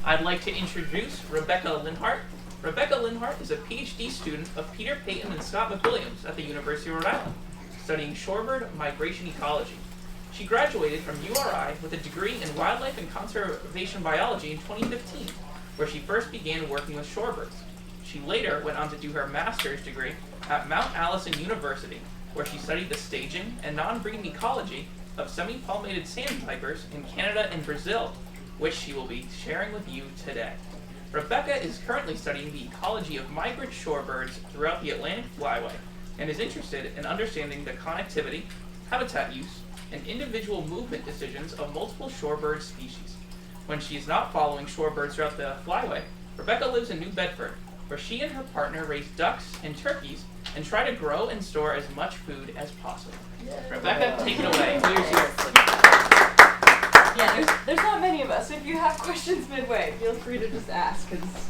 I'd like to introduce Rebecca Linhart. Rebecca Linhart is a PhD student of Peter Peyton and Scott McWilliams at the University of Rhode Island, studying shorebird migration ecology. She graduated from URI with a degree in wildlife and conservation biology in 2015, where she first began working with shorebirds. She later went on to do her master's degree at Mount Allison University, where she studied the staging and non-breeding ecology of semipalmated sandpipers in Canada and Brazil, which she will be sharing with you today. Rebecca is currently studying the ecology of migrant shorebirds throughout the Atlantic Flyway and is interested in understanding the connectivity, habitat use, and individual movement decisions of multiple shorebird species. When she is not following shorebirds throughout the Flyway, Rebecca lives in New Bedford, where she and her partner raise ducks and turkeys and try to grow and store as much food as possible. Rebecca, take it away. Yeah, there's not many of us, so if you have questions midway, feel free to just ask, because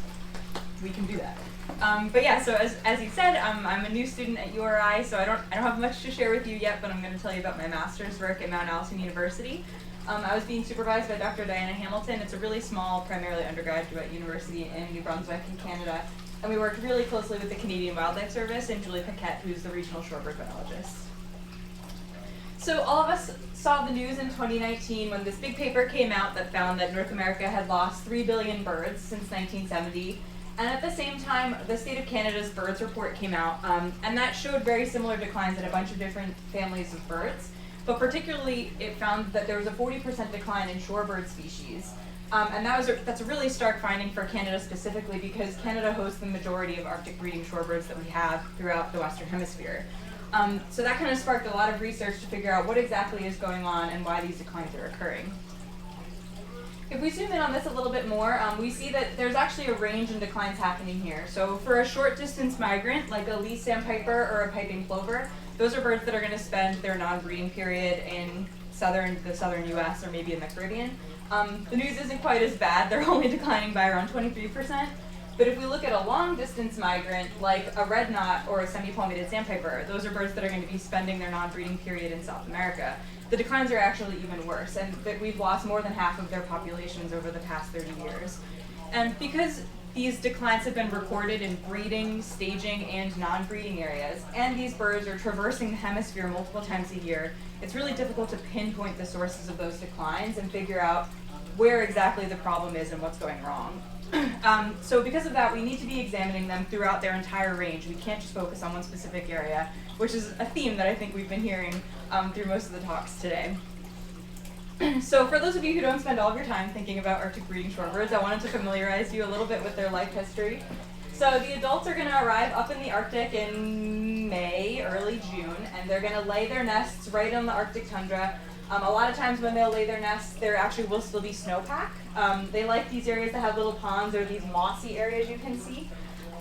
we can do that. But yeah, so as you said, I'm a new student at URI, so I don't have much to share with you yet, but I'm going to tell you about my master's work at Mount Allison University. I was being supervised by Dr. Diana Hamilton. It's a really small, primarily undergraduate university in New Brunswick in Canada, and we worked really closely with the Canadian Wildlife Service and Julie Paquette, who's the regional shorebird biologist. So all of us saw the news in 2019 when this big paper came out that found that North America had lost 3 billion birds since 1970. And at the same time, the State of Canada's birds report came out, and that showed very similar declines in a bunch of different families of birds. But particularly, it found that there was a 40% decline in shorebird species. And that's a really stark finding for Canada specifically, because Canada hosts the majority of Arctic breeding shorebirds that we have throughout the Western Hemisphere. So that kind of sparked a lot of research to figure out what exactly is going on and why these declines are occurring. If we zoom in on this a little bit more, we see that there's actually a range in declines happening here. So for a short distance migrant, like a least sandpiper or a piping plover, those are birds that are going to spend their non-breeding period in the southern US or maybe in the Caribbean. The news isn't quite as bad. They're only declining by around 23%. But if we look at a long-distance migrant, like a red knot or a semipalmated sandpiper, those are birds that are going to be spending their non-breeding period in South America. The declines are actually even worse, and that we've lost more than half of their populations over the past 30 years. And because these declines have been recorded in breeding, staging, and non-breeding areas, and these birds are traversing the hemisphere multiple times a year, it's really difficult to pinpoint the sources of those declines and figure out where exactly the problem is and what's going wrong. So because of that, we need to be examining them throughout their entire range. We can't just focus on one specific area, which is a theme that I think we've been hearing through most of the talks today. So for those of you who don't spend all of your time thinking about Arctic breeding shorebirds, I wanted to familiarize you a little bit with their life history. So the adults are going to arrive up in the Arctic in May, early June, and they're going to lay their nests right on the Arctic tundra. A lot of times when they'll lay their nests, there actually will still be snowpack. They like these areas that have little ponds or these mossy areas you can see.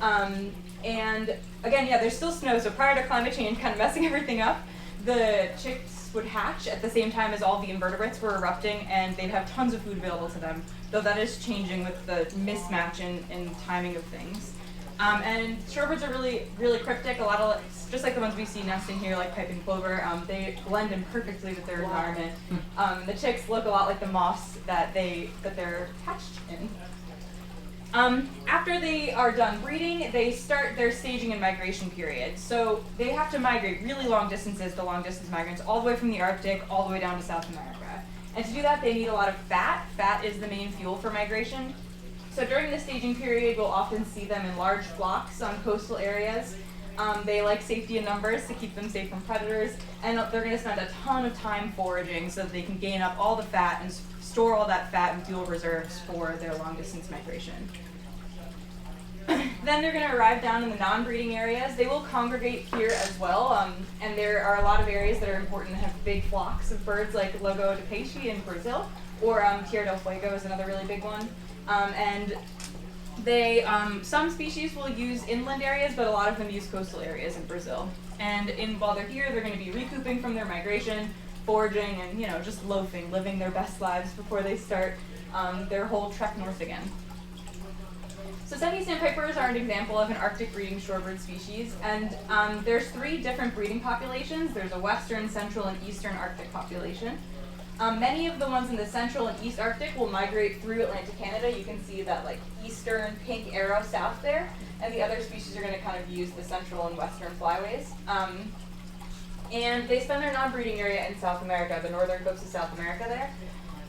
And again, yeah, there's still snow, so prior to climate change kind of messing everything up, the chicks would hatch at the same time as all the invertebrates were erupting, and they'd have tons of food available to them, though that is changing with the mismatch in timing of things. And shorebirds are really, really cryptic. A lot of, just like the ones we see nesting here, like piping plover, they blend in perfectly with their environment. The chicks look a lot like the moths that they're hatched in. After they are done breeding, they start their staging and migration period. So they have to migrate really long distances, the long distance migrants, all the way from the Arctic all the way down to South America. And to do that, they need a lot of fat. Fat is the main fuel for migration. So during the staging period, we'll often see them in large flocks on coastal areas. They like safety in numbers to keep them safe from predators, and they're going to spend a ton of time foraging so that they can gain up all the fat and store all that fat in fuel reserves for their long-distance migration. Then they're going to arrive down in the non-breeding areas. They will congregate here as well, and there are a lot of areas that are important that have big flocks of birds, like Lagoa de Peixe in Brazil, or Tierra del Fuego is another really big one. And they, some species will use inland areas, but a lot of them use coastal areas in Brazil. And while they're here, they're going to be recouping from their migration, foraging, and just loafing, living their best lives before they start their whole trek north again. So sandpipers are an example of an Arctic breeding shorebird species, and there's 3 different breeding populations. There's a western, central, and eastern Arctic population. Many of the ones in the central and east Arctic will migrate through Atlantic Canada. You can see that like eastern pink arrow south there, and the other species are going to kind of use the central and western flyways. And they spend their non-breeding area in South America, the northern coast of South America there.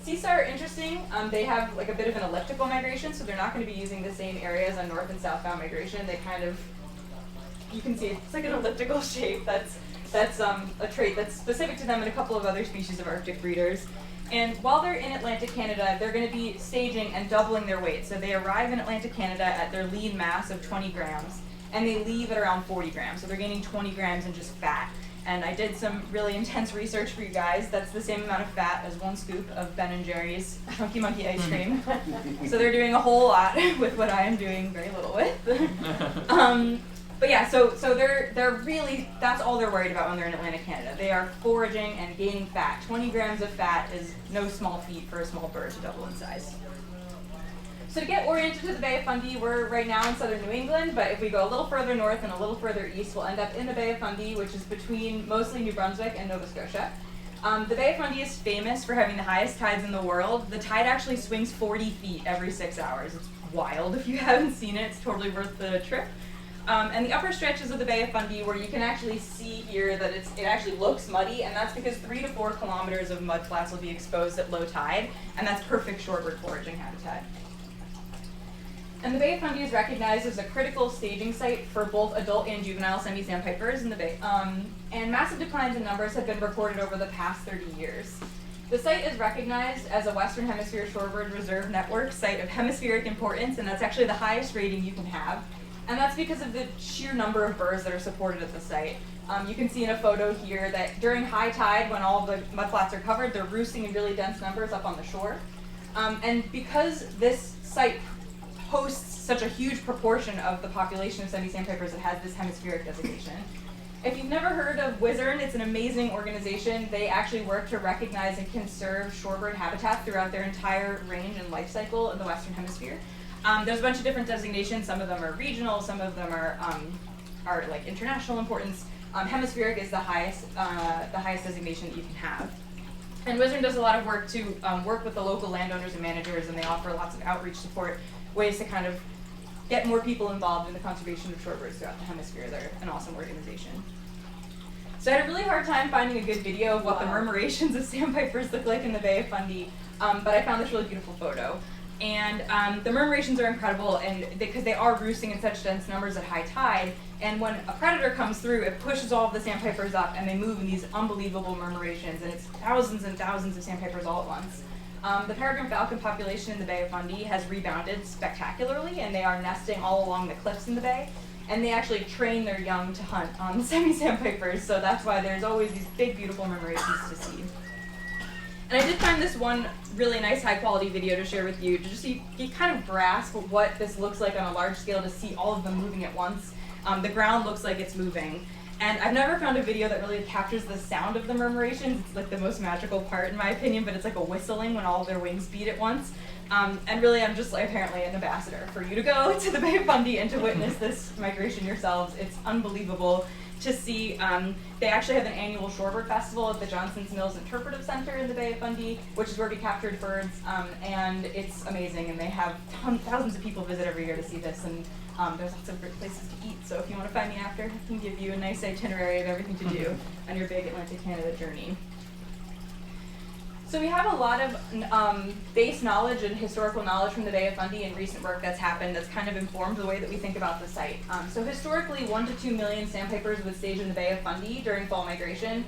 Seesaw are interesting. They have like a bit of an elliptical migration, so they're not going to be using the same areas on north and southbound migration. They kind of, you can see it's like an elliptical shape. That's a trait that's specific to them and a couple of other species of Arctic breeders. And while they're in Atlantic Canada, they're going to be staging and doubling their weight. So they arrive in Atlantic Canada at their lean mass of 20 grams, and they leave at around 40 grams. So they're gaining 20 grams in just fat. And I did some really intense research for you guys. That's the same amount of fat as one scoop of Ben & Jerry's Chunky Monkey ice cream. So they're doing a whole lot with what I am doing very little with. But yeah, so they're really, that's all they're worried about when they're in Atlantic Canada. They are foraging and gaining fat. 20 grams of fat is no small feat for a small bird to double in size. So to get oriented to the Bay of Fundy, we're right now in southern New England, but if we go a little further north and a little further east, we'll end up in the Bay of Fundy, which is between mostly New Brunswick and Nova Scotia. The Bay of Fundy is famous for having the highest tides in the world. The tide actually swings 40 feet every 6 hours. It's wild. If you haven't seen it, it's totally worth the trip. And the upper stretches of the Bay of Fundy, where you can actually see here that it actually looks muddy, and that's because 3 to 4 kilometers of mud flats will be exposed at low tide, and that's perfect shorebird foraging habitat. And the Bay of Fundy is recognized as a critical staging site for both adult and juvenile semi-sandpipers in the Bay. And massive declines in numbers have been recorded over the past 30 years. The site is recognized as a Western Hemisphere Shorebird Reserve Network site of hemispheric importance, and that's actually the highest rating you can have. And that's because of the sheer number of birds that are supported at the site. You can see in a photo here that during high tide, when all the mudflats are covered, they're roosting in really dense numbers up on the shore. And because this site hosts such a huge proportion of the population of semi-sandpipers, it has this hemispheric designation. If you've never heard of WIZARN, it's an amazing organization. They actually work to recognize and conserve shorebird habitat throughout their entire range and life cycle in the Western Hemisphere. There's a bunch of different designations. Some of them are regional, some of them are like international importance. Hemispheric is the highest designation that you can have. And WIZARN does a lot of work to work with the local landowners and managers, and they offer lots of outreach support, ways to kind of get more people involved in the conservation of shorebirds throughout the hemisphere. They're an awesome organization. So I had a really hard time finding a good video of what the murmurations of sandpipers look like in the Bay of Fundy, but I found this really beautiful photo. And the murmurations are incredible, and because they are roosting in such dense numbers at high tide, and when a predator comes through, it pushes all of the sandpipers up, and they move in these unbelievable murmurations, and it's thousands and thousands of sandpipers all at once. The peregrine falcon population in the Bay of Fundy has rebounded spectacularly, and they are nesting all along the cliffs in the bay, and they actually train their young to hunt on the semi-sandpipers, so that's why there's always these big, beautiful murmurations to see. And I did find this one really nice high-quality video to share with you, to just so you kind of grasp what this looks like on a large scale, to see all of them moving at once. The ground looks like it's moving. And I've never found a video that really captures the sound of the murmurations. It's like the most magical part in my opinion, but it's like a whistling when all of their wings beat at once. And really I'm just like apparently an ambassador for you to go to the Bay of Fundy and to witness this migration yourselves. It's unbelievable to see. They actually have an annual shorebird festival at the Johnson's Mills Interpretive Center in the Bay of Fundy, which is where we captured birds, and it's amazing, and they have thousands of people visit every year to see this, and there's lots of great places to eat, so if you want to find me after, I can give you a nice itinerary of everything to do on your big Atlantic Canada journey. So we have a lot of base knowledge and historical knowledge from the Bay of Fundy and recent work that's happened that's kind of informed the way that we think about the site. So historically, 1 to 2 million sandpipers would stage in the Bay of Fundy during fall migration,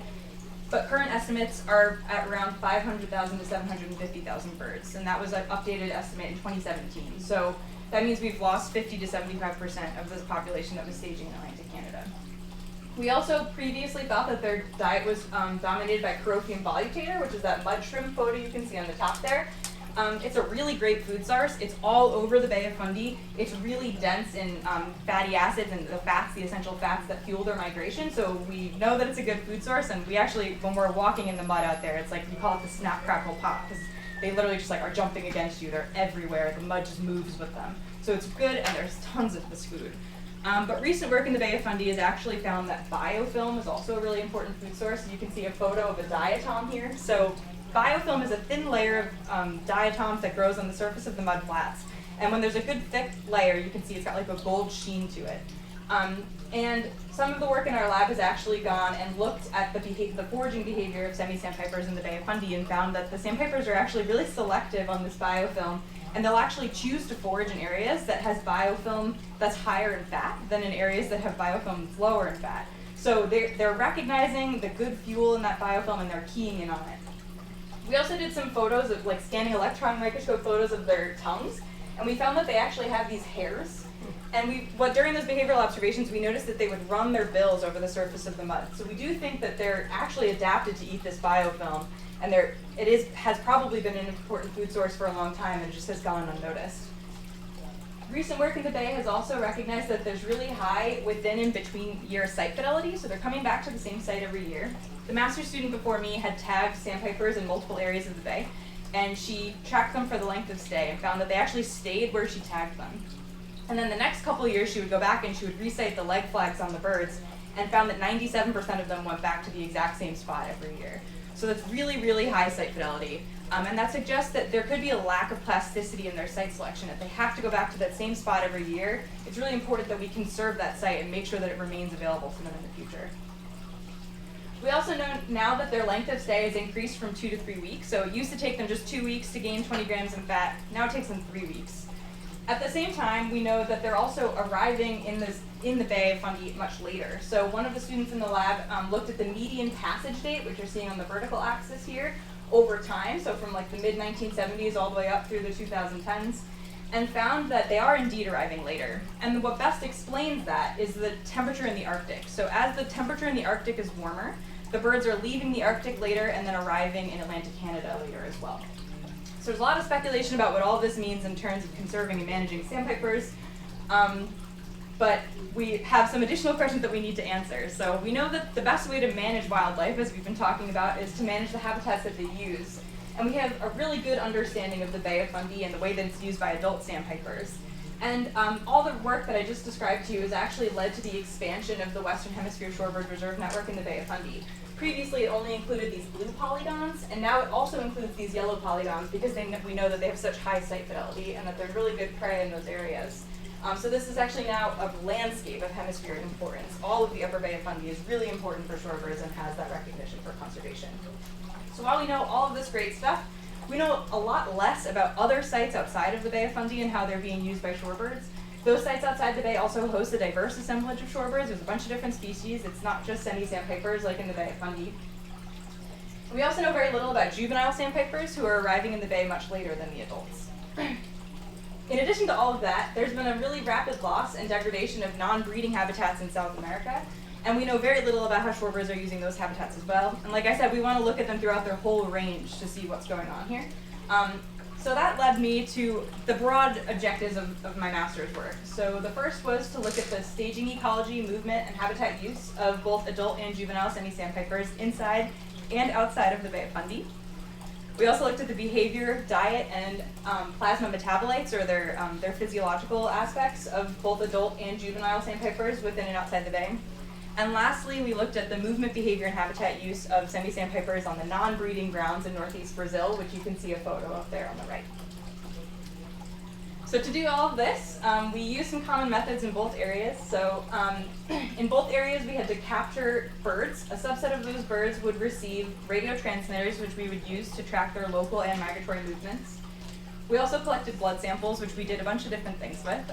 but current estimates are at around 500,000 to 750,000 birds, and that was an updated estimate in 2017. So that means we've lost 50 to 75% of this population that was staging in Atlantic Canada. We also previously thought that their diet was dominated by Carophium volutator, which is that mud shrimp photo you can see on the top there. It's a really great food source. It's all over the Bay of Fundy. It's really dense in fatty acids and the fats, the essential fats that fuel their migration. So we know that it's a good food source, and we actually, when we're walking in the mud out there, it's like, we call it the snap, crackle, pop, because they literally just like are jumping against you. They're everywhere. The mud just moves with them. So it's good, and there's tons of this food. But recent work in the Bay of Fundy has actually found that biofilm is also a really important food source. You can see a photo of a diatom here. So biofilm is a thin layer of diatoms that grows on the surface of the mud flats. And when there's a good thick layer, you can see it's got like a gold sheen to it. And some of the work in our lab has actually gone and looked at the foraging behavior of semi-sandpipers in the Bay of Fundy and found that the sandpipers are actually really selective on this biofilm, and they'll actually choose to forage in areas that has biofilm that's higher in fat than in areas that have biofilm that's lower in fat. So they're recognizing the good fuel in that biofilm and they're keying in on it. We also did some photos of like scanning electron microscope photos of their tongues, and we found that they actually have these hairs. And during those behavioral observations, we noticed that they would run their bills over the surface of the mud. So we do think that they're actually adapted to eat this biofilm, and has probably been an important food source for a long time and just has gone unnoticed. Recent work in the Bay has also recognized that there's really high within and between year site fidelity, so they're coming back to the same site every year. The master's student before me had tagged sandpipers in multiple areas of the Bay, and she tracked them for the length of stay and found that they actually stayed where she tagged them. And then the next couple of years, she would go back and she would recite the leg flags on the birds and found that 97% of them went back to the exact same spot every year. So that's really, really high site fidelity. And that suggests that there could be a lack of plasticity in their site selection. If they have to go back to that same spot every year, it's really important that we conserve that site and make sure that it remains available to them in the future. We also know now that their length of stay has increased from 2 to 3 weeks. So it used to take them just 2 weeks to gain 20 grams in fat. Now it takes them 3 weeks. At the same time, we know that they're also arriving in the Bay of Fundy much later. So one of the students in the lab looked at the median passage date, which you're seeing on the vertical axis here, over time, so from like the mid-1970s all the way up through the 2010s, and found that they are indeed arriving later. And what best explains that is the temperature in the Arctic. So as the temperature in the Arctic is warmer, the birds are leaving the Arctic later and then arriving in Atlantic Canada later as well. So there's a lot of speculation about what all this means in terms of conserving and managing sandpipers, but we have some additional questions that we need to answer. So we know that the best way to manage wildlife, as we've been talking about, is to manage the habitats that they use. And we have a really good understanding of the Bay of Fundy and the way that it's used by adult sandpipers. And all the work that I just described to you has actually led to the expansion of the Western Hemisphere Shorebird Reserve Network in the Bay of Fundy. Previously, it only included these blue polygons, and now it also includes these yellow polygons because we know that they have such high site fidelity and that they're really good prey in those areas. So this is actually now a landscape of hemispheric importance. All of the Upper Bay of Fundy is really important for shorebirds and has that recognition for conservation. So while we know all of this great stuff, we know a lot less about other sites outside of the Bay of Fundy and how they're being used by shorebirds. Those sites outside the bay also host a diverse assemblage of shorebirds. There's a bunch of different species. It's not just semi-sandpipers like in the Bay of Fundy. We also know very little about juvenile sandpipers who are arriving in the bay much later than the adults. In addition to all of that, there's been a really rapid loss and degradation of non-breeding habitats in South America, and we know very little about how shorebirds are using those habitats as well. And like I said, we want to look at them throughout their whole range to see what's going on here. So that led me to the broad objectives of my master's work. So the first was to look at the staging ecology, movement, and habitat use of both adult and juvenile semi-sandpipers inside and outside of the Bay of Fundy. We also looked at the behavior, diet, and plasma metabolites, or their physiological aspects of both adult and juvenile sandpipers within and outside the bay. And lastly, we looked at the movement, behavior, and habitat use of semi-sandpipers on the non-breeding grounds in northeast Brazil, which you can see a photo of there on the right. So to do all of this, we used some common methods in both areas. So in both areas, we had to capture birds. A subset of those birds would receive radio transmitters, which we would use to track their local and migratory movements. We also collected blood samples, which we did a bunch of different things with.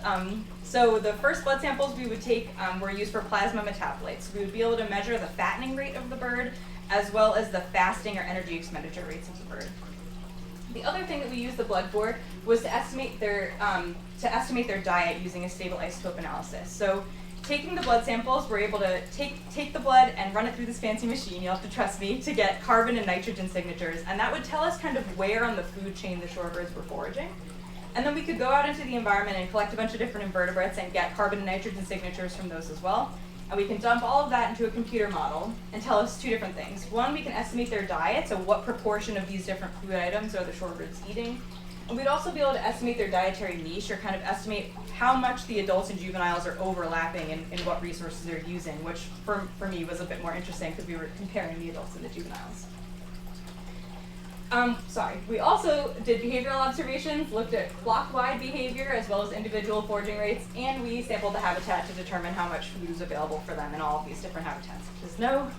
So the first blood samples we would take were used for plasma metabolites. We would be able to measure the fattening rate of the bird, as well as the fasting or energy expenditure rates of the bird. The other thing that we used the blood for was to estimate their diet using a stable isotope analysis. So taking the blood samples, we're able to take the blood and run it through this fancy machine, you'll have to trust me, to get carbon and nitrogen signatures. And that would tell us kind of where on the food chain the shorebirds were foraging. And then we could go out into the environment and collect a bunch of different invertebrates and get carbon and nitrogen signatures from those as well. And we can dump all of that into a computer model and tell us two different things. One, we can estimate their diet, so what proportion of these different food items are the shorebirds eating. And we'd also be able to estimate their dietary niche, or kind of estimate how much the adults and juveniles are overlapping in what resources they're using, which for me was a bit more interesting because we were comparing the adults and the juveniles. We also did behavioral observations, looked at flock-wide behavior as well as individual foraging rates, and we sampled the habitat to determine how much food was available for them in all of these different habitats, which is no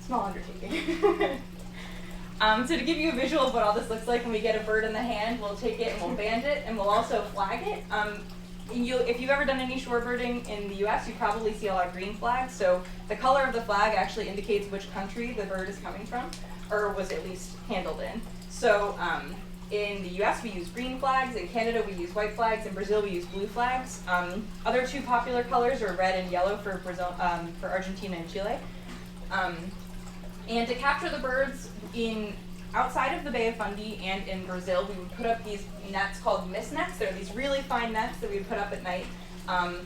small undertaking. So to give you a visual of what all this looks like, when we get a bird in the hand, we'll take it and we'll band it, and we'll also flag it. If you've ever done any shorebirding in the US, you probably see a lot of green flags. So the color of the flag actually indicates which country the bird is coming from, or was at least handled in. So in the US, we use green flags. In Canada, we use white flags. In Brazil, we use blue flags. Other two popular colors are red and yellow for Brazil, for Argentina and Chile. And to capture the birds outside of the Bay of Fundy and in Brazil, we would put up these nets called mist nets. They're these really fine nets that we would put up at night.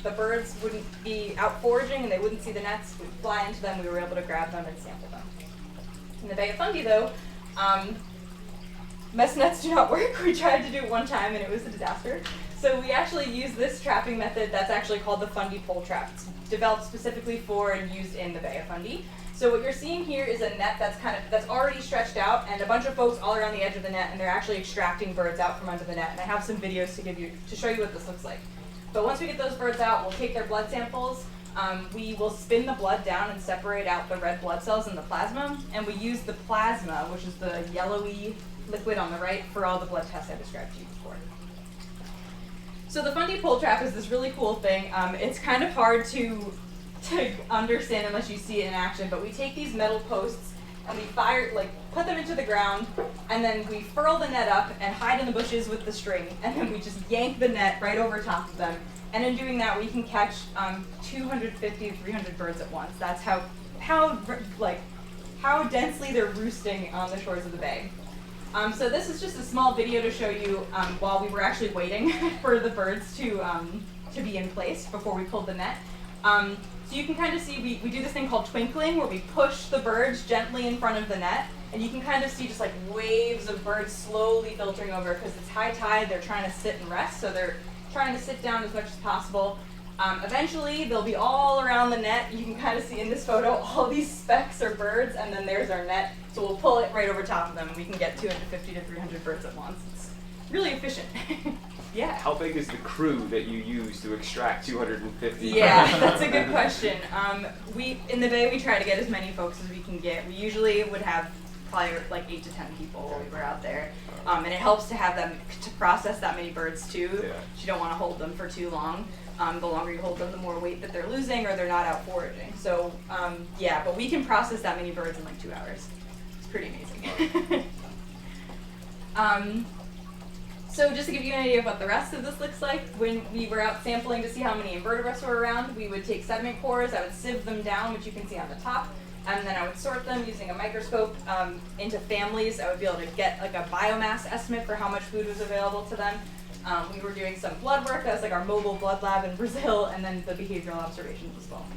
The birds wouldn't be out foraging and they wouldn't see the nets. We'd fly into them, we were able to grab them and sample them. In the Bay of Fundy though, mist nets do not work. We tried to do it one time and it was a disaster. So we actually use this trapping method that's actually called the Fundy pole trap. It's developed specifically for and used in the Bay of Fundy. So what you're seeing here is a net that's already stretched out, and a bunch of folks all around the edge of the net, and they're actually extracting birds out from under the net. And I have some videos to show you what this looks like. But once we get those birds out, we'll take their blood samples. We will spin the blood down and separate out the red blood cells in the plasma, and we use the plasma, which is the yellowy liquid on the right, for all the blood tests I described to you before. So the Fundy pole trap is this really cool thing. It's kind of hard to understand unless you see it in action, but we take these metal posts and we put them into the ground, and then we furl the net up and hide in the bushes with the string, and then we just yank the net right over top of them. And in doing that, we can catch 250 to 300 birds at once. That's how densely they're roosting on the shores of the bay. So this is just a small video to show you while we were actually waiting for the birds to be in place before we pulled the net. So you can kind of see we do this thing called twinkling, where we push the birds gently in front of the net, and you can kind of see just like waves of birds slowly filtering over because it's high tide. They're trying to sit and rest, so they're trying to sit down as much as possible. Eventually, they'll be all around the net. You can kind of see in this photo all these specks are birds, and then there's our net. So we'll pull it right over top of them, and we can get 250 to 300 birds at once. It's really efficient. Yeah. How big is the crew that you use to extract 250? Yeah, that's a good question. In the Bay, we try to get as many folks as we can get. We usually would have probably like 8 to 10 people while we were out there. And it helps to have them to process that many birds too. Yeah. You don't want to hold them for too long. The longer you hold them, the more weight that they're losing, or they're not out foraging. So yeah, but we can process that many birds in like 2 hours. It's pretty amazing. So just to give you an idea of what the rest of this looks like, when we were out sampling to see how many invertebrates were around, we would take sediment cores, I would sieve them down, which you can see on the top, and then I would sort them using a microscope into families. I would be able to get like a biomass estimate for how much food was available to them. We were doing some blood work. That was like our mobile blood lab in Brazil, and then the behavioral observations as well.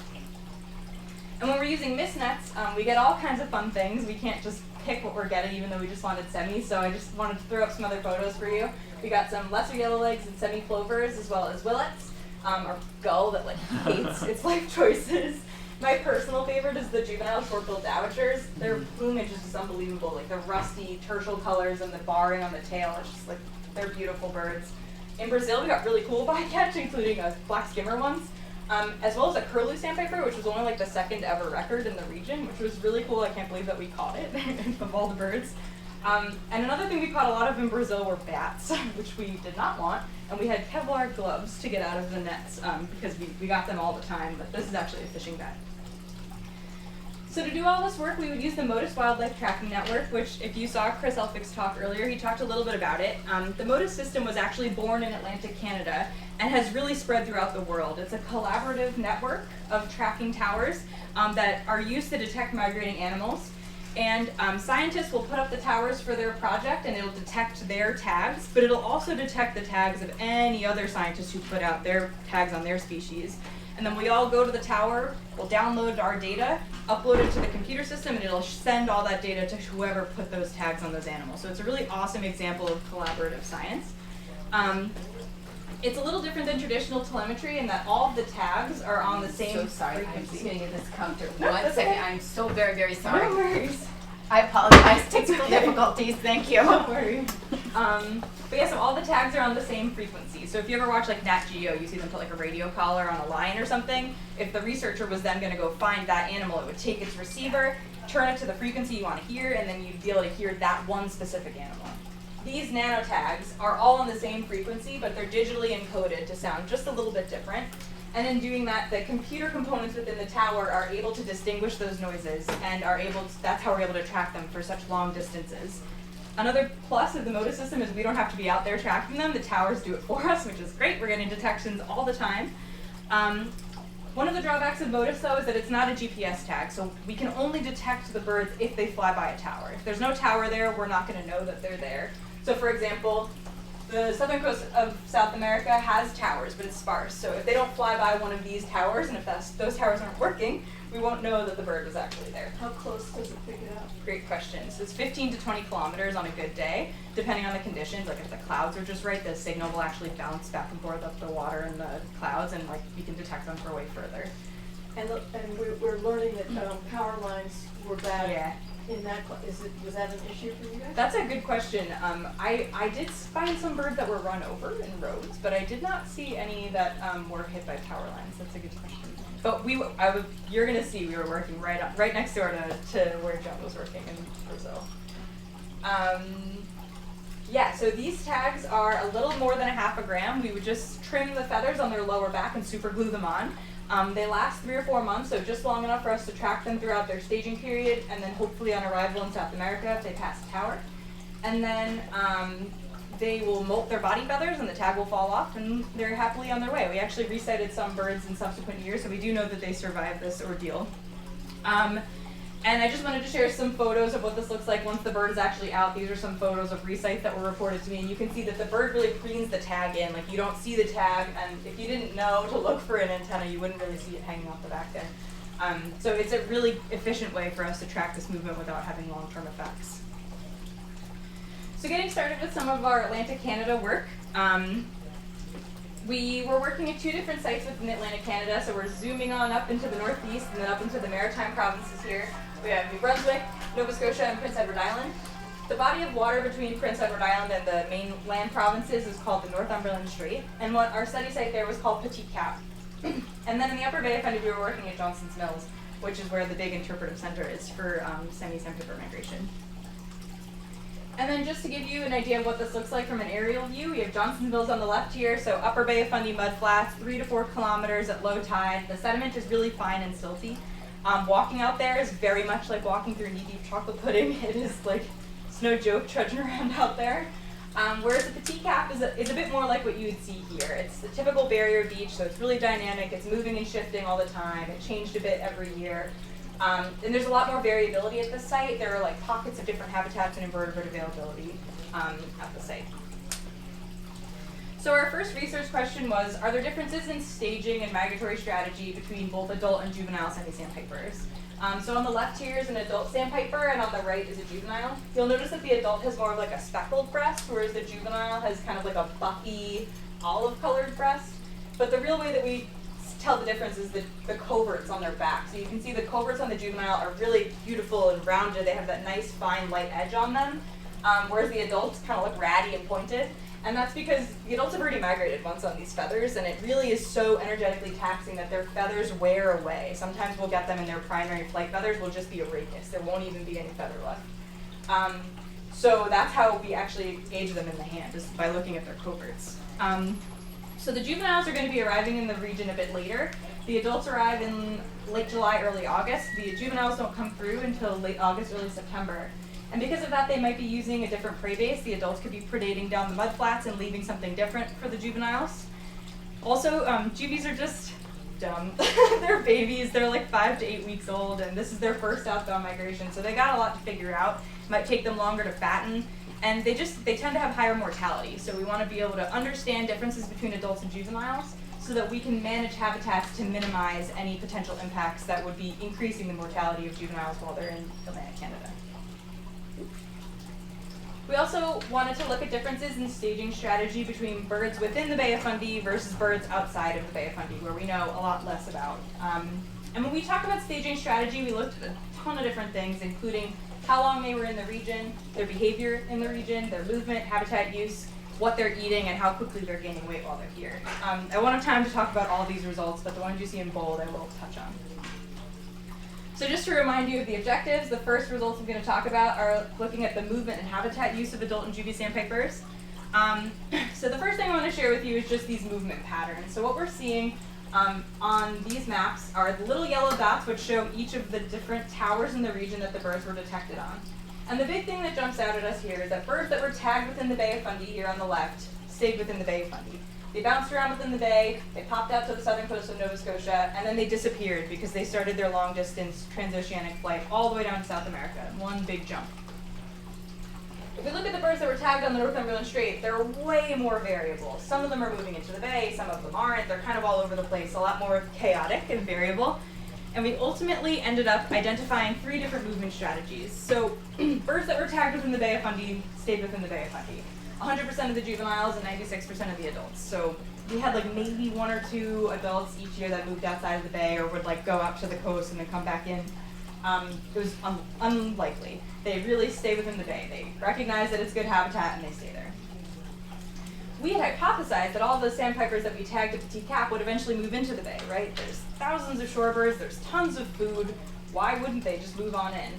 And when we're using mist nets, we get all kinds of fun things. We can't just pick what we're getting, even though we just wanted semis, so I just wanted to throw up some other photos for you. We got some lesser yellowlegs and semi-plovers, as well as willets, our gull that hates its life choices. My personal favorite is the juvenile short-billed dowitchers. Their plumage is just unbelievable, like the rusty tertial colors and the barring on the tail. It's just they're beautiful birds. In Brazil, we got really cool bycatch, including black skimmer ones, as well as a curlew sandpiper, which was only the second ever record in the region, which was really cool. I can't believe that we caught it of all the birds. And another thing we caught a lot of in Brazil were bats, which we did not want, and we had Kevlar gloves to get out of the nets because we got them all the time, but this is actually a fishing bat. So to do all this work, we would use the Motus Wildlife Tracking Network, which if you saw Chris Elphick's talk earlier, he talked a little bit about it. The Motus system was actually born in Atlantic Canada and has really spread throughout the world. It's a collaborative network of tracking towers that are used to detect migrating animals. And scientists will put up the towers for their project, and it'll detect their tags, but it'll also detect the tags of any other scientists who put out their tags on their species. And then we all go to the tower, we'll download our data, upload it to the computer system, and it'll send all that data to whoever put those tags on those animals. So it's a really awesome example of collaborative science. It's a little different than traditional telemetry in that all of the tags are on the same frequency. I'm just going to get this counter. 1 second. I'm so very, very sorry. No worries. I apologize. Technical difficulties. Thank you. Don't worry. But yeah, so all the tags are on the same frequency. So if you ever watch like Nat Geo, you see them put like a radio collar on a lion or something. If the researcher was then going to go find that animal, it would take its receiver, turn it to the frequency you want to hear, and then you'd be able to hear that one specific animal. These nano tags are all on the same frequency, but they're digitally encoded to sound just a little bit different. And in doing that, the computer components within the tower are able to distinguish those noises and are able to, that's how we're able to track them for such long distances. Another plus of the MODA system is we don't have to be out there tracking them. The towers do it for us, which is great. We're getting detections all the time. One of the drawbacks of MODIS, though, is that it's not a GPS tag, so we can only detect the birds if they fly by a tower. If there's no tower there, we're not going to know that they're there. So for example, the southern coast of South America has towers, but it's sparse. So if they don't fly by one of these towers, and if those towers aren't working, we won't know that the bird was actually there. How close does it pick it up? Great question. So it's 15 to 20 kilometers on a good day, depending on the conditions. Like if the clouds are just right, the signal will actually bounce back and forth up the water and the clouds, and like we can detect them for way further. And we're learning that power lines were bad. Yeah. In that, was that an issue for you guys? That's a good question. I did find some birds that were run over in roads, but I did not see any that were hit by power lines. That's a good question. But you're gonna see we were working right next door to where John was working in Brazil. Yeah, so these tags are a little more than a half a gram. We would just trim the feathers on their lower back and super glue them on. They last 3 or 4 months, so just long enough for us to track them throughout their staging period, and then hopefully on arrival in South America if they pass the tower. And then they will molt their body feathers and the tag will fall off, and they're happily on their way. We actually resighted some birds in subsequent years, so we do know that they survived this ordeal. And I just wanted to share some photos of what this looks like once the bird is actually out. These are some photos of resights that were reported to me, and you can see that the bird really preens the tag in. Like, you don't see the tag, and if you didn't know to look for an antenna, you wouldn't really see it hanging off the back there. So it's a really efficient way for us to track this movement without having long-term effects. So getting started with some of our Atlantic Canada work. We were working at 2 different sites within Atlantic Canada, so we're zooming on up into the northeast and then up into the maritime provinces here. We have New Brunswick, Nova Scotia, and Prince Edward Island. The body of water between Prince Edward Island and the mainland provinces is called the Northumberland Strait, and what our study site there was called Petit Cap. And then in the Upper Bay of Fundy, we were working at Johnson's Mills, which is where the big interpretive center is for semi-sandpiper migration. And then just to give you an idea of what this looks like from an aerial view, we have Johnson's Mills on the left here, so Upper Bay of Fundy mudflats, 3 to 4 kilometers at low tide. The sediment is really fine and silty. Walking out there is very much like walking through knee-deep chocolate pudding. It is like, it's no joke trudging around out there. Whereas the Petit Cap is a bit more like what you would see here. It's a typical barrier beach, so it's really dynamic. It's moving and shifting all the time. It changed a bit every year. And there's a lot more variability at the site. There are like pockets of different habitats and invertebrate availability at the site. So our first research question was, are there differences in staging and migratory strategy between both adult and juvenile semi-sandpipers? So on the left here is an adult sandpiper, and on the right is a juvenile. You'll notice that the adult has more of like a speckled breast, whereas the juvenile has kind of like a buffy, olive-colored breast. But the real way that we tell the difference is the coverts on their back. So you can see the coverts on the juvenile are really beautiful and rounded. They have that nice, fine, light edge on them, whereas the adults kind of look ratty and pointed. And that's because the adults have already migrated once on these feathers, and it really is so energetically taxing that their feathers wear away. Sometimes we'll get them and their primary flight feathers will just be a rachis. There won't even be any feather left. So that's how we actually gauge them in the hand, is by looking at their coverts. So the juveniles are going to be arriving in the region a bit later. The adults arrive in late July, early August. The juveniles don't come through until late August, early September. And because of that, they might be using a different prey base. The adults could be predating down the mudflats and leaving something different for the juveniles. Also, juvies are just dumb. They're babies. They're like 5 to 8 weeks old, and this is their first outbound migration, so they got a lot to figure out. It might take them longer to fatten, and they tend to have higher mortality. So we want to be able to understand differences between adults and juveniles so that we can manage habitats to minimize any potential impacts that would be increasing the mortality of juveniles while they're in Atlantic Canada. We also wanted to look at differences in staging strategy between birds within the Bay of Fundy versus birds outside of the Bay of Fundy, where we know a lot less about. And when we talk about staging strategy, we looked at a ton of different things, including how long they were in the region, their behavior in the region, their movement, habitat use, what they're eating, and how quickly they're gaining weight while they're here. I won't have time to talk about all these results, but the ones you see in bold I will touch on. So just to remind you of the objectives, the first results I'm going to talk about are looking at the movement and habitat use of adult and juvie sandpipers. So the first thing I want to share with you is just these movement patterns. So what we're seeing on these maps are the little yellow dots which show each of the different towers in the region that the birds were detected on. And the big thing that jumps out at us here is that birds that were tagged within the Bay of Fundy here on the left stayed within the Bay of Fundy. They bounced around within the bay, they popped out to the southern coast of Nova Scotia, and then they disappeared because they started their long-distance transoceanic flight all the way down to South America in one big jump. If we look at the birds that were tagged on the Northumberland Strait, they're way more variable. Some of them are moving into the bay, some of them aren't. They're kind of all over the place, a lot more chaotic and variable. And we ultimately ended up identifying 3 different movement strategies. So birds that were tagged within the Bay of Fundy stayed within the Bay of Fundy. 100% of the juveniles and 96% of the adults. So we had like maybe 1 or 2 adults each year that moved outside of the bay or would like go out to the coast and then come back in. It was unlikely. They really stay within the bay. They recognize that it's good habitat and they stay there. We had hypothesized that all the sandpipers that we tagged at Petit Cap would eventually move into the bay, right? There's thousands of shorebirds, there's tons of food. Why wouldn't they just move on in?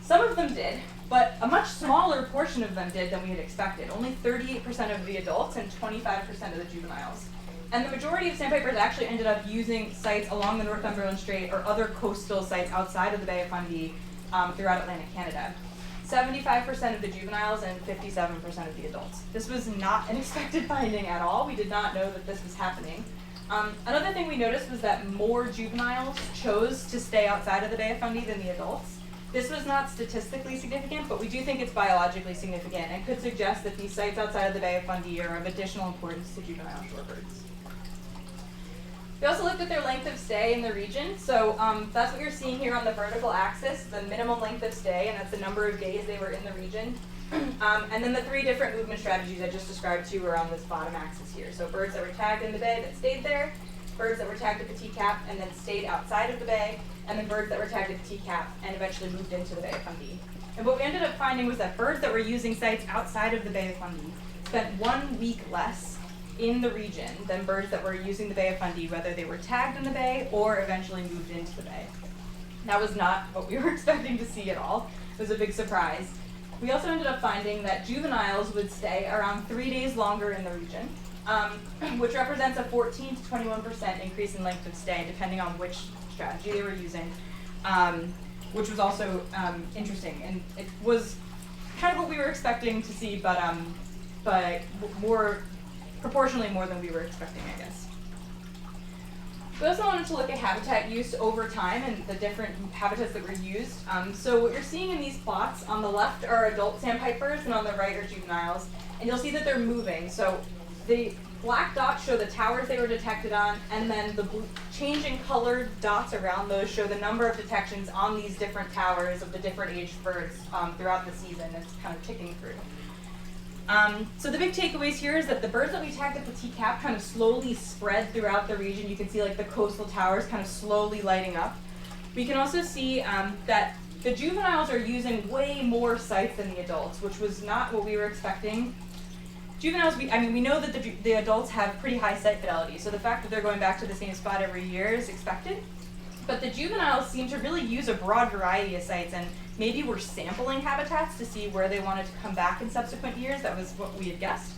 Some of them did, but a much smaller portion of them did than we had expected. Only 38% of the adults and 25% of the juveniles. And the majority of sandpipers actually ended up using sites along the Northumberland Strait or other coastal sites outside of the Bay of Fundy throughout Atlantic Canada. 75% of the juveniles and 57% of the adults. This was not an expected finding at all. We did not know that this was happening. Another thing we noticed was that more juveniles chose to stay outside of the Bay of Fundy than the adults. This was not statistically significant, but we do think it's biologically significant and could suggest that these sites outside of the Bay of Fundy are of additional importance to juvenile shorebirds. We also looked at their length of stay in the region. So that's what you're seeing here on the vertical axis, the minimum length of stay, and that's the number of days they were in the region. And then the 3 different movement strategies I just described to you are on this bottom axis here. So birds that were tagged in the bay that stayed there, birds that were tagged at Petit Cap and then stayed outside of the bay, and then birds that were tagged at Petit Cap and eventually moved into the Bay of Fundy. And what we ended up finding was that birds that were using sites outside of the Bay of Fundy spent 1 week less in the region than birds that were using the Bay of Fundy, whether they were tagged in the bay or eventually moved into the bay. That was not what we were expecting to see at all. It was a big surprise. We also ended up finding that juveniles would stay around 3 days longer in the region, which represents a 14 to 21% increase in length of stay, depending on which strategy they were using, which was also interesting. And it was kind of what we were expecting to see, but proportionally more than we were expecting, I guess. We also wanted to look at habitat use over time and the different habitats that were used. So what you're seeing in these plots, on the left are adult sandpipers and on the right are juveniles. And you'll see that they're moving. So the black dots show the towers they were detected on, and then the changing colored dots around those show the number of detections on these different towers of the different aged birds throughout the season. It's kind of ticking through. So the big takeaways here is that the birds that we tagged at Petit Cap kind of slowly spread throughout the region. You can see like the coastal towers kind of slowly lighting up. We can also see that the juveniles are using way more sites than the adults, which was not what we were expecting. Juveniles, we know that the adults have pretty high site fidelity, so the fact that they're going back to the same spot every year is expected. But the juveniles seem to really use a broad variety of sites, and maybe we're sampling habitats to see where they wanted to come back in subsequent years. That was what we had guessed.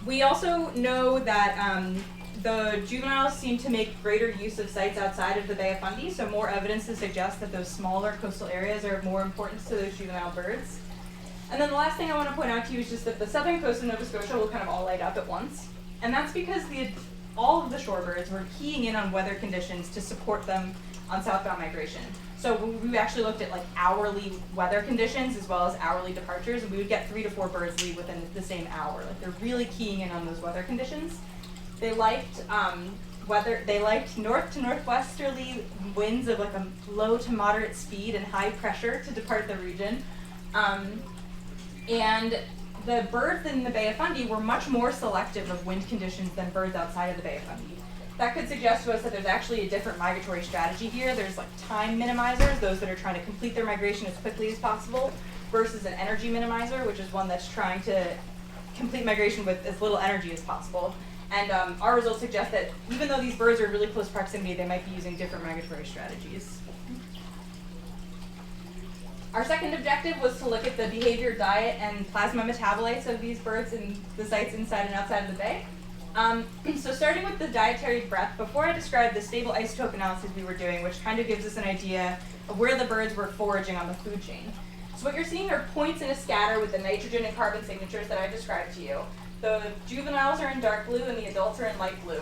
We also know that the juveniles seem to make greater use of sites outside of the Bay of Fundy, so more evidence to suggest that those smaller coastal areas are of more importance to those juvenile birds. And then the last thing I want to point out to you is just that the southern coast of Nova Scotia will kind of all light up at once. And that's because all of the shorebirds were keying in on weather conditions to support them on southbound migration. So we actually looked at like hourly weather conditions as well as hourly departures, and we would get 3 to 4 birds leave within the same hour. Like they're really keying in on those weather conditions. They liked north to northwesterly winds of like a low to moderate speed and high pressure to depart the region. And the birds in the Bay of Fundy were much more selective of wind conditions than birds outside of the Bay of Fundy. that could suggest to us that there's actually a different migratory strategy here. There's like time minimizers, those that are trying to complete their migration as quickly as possible, versus an energy minimizer, which is one that's trying to complete migration with as little energy as possible. And our results suggest that even though these birds are in really close proximity, they might be using different migratory strategies. Our second objective was to look at the behavior, diet, and plasma metabolites of these birds in the sites inside and outside of the bay. So starting with the dietary breadth, before I describe the stable isotope analysis we were doing, which kind of gives us an idea of where the birds were foraging on the food chain. So what you're seeing are points in a scatter with the nitrogen and carbon signatures that I described to you. The juveniles are in dark blue and the adults are in light blue.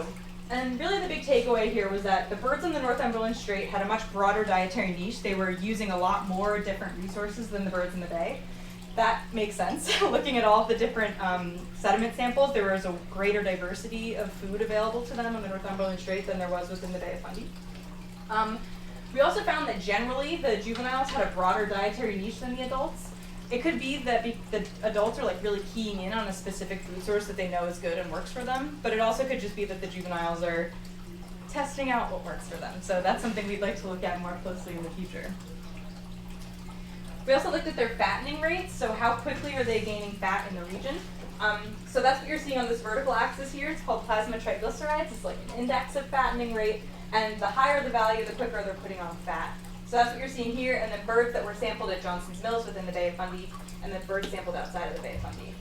And really the big takeaway here was that the birds in the Northumberland Strait had a much broader dietary niche. They were using a lot more different resources than the birds in the bay. That makes sense. Looking at all of the different sediment samples, there was a greater diversity of food available to them in the Northumberland Strait than there was within the Bay of Fundy. We also found that generally the juveniles had a broader dietary niche than the adults. It could be that the adults are like really keying in on a specific food source that they know is good and works for them, but it also could just be that the juveniles are testing out what works for them. So that's something we'd like to look at more closely in the future. We also looked at their fattening rates, so how quickly are they gaining fat in the region. So that's what you're seeing on this vertical axis here. It's called plasma triglycerides. It's like an index of fattening rate, and the higher the value, the quicker they're putting on fat. So that's what you're seeing here, and then birds that were sampled at Johnson's Mills within the Bay of Fundy, and then birds sampled outside of the Bay of Fundy.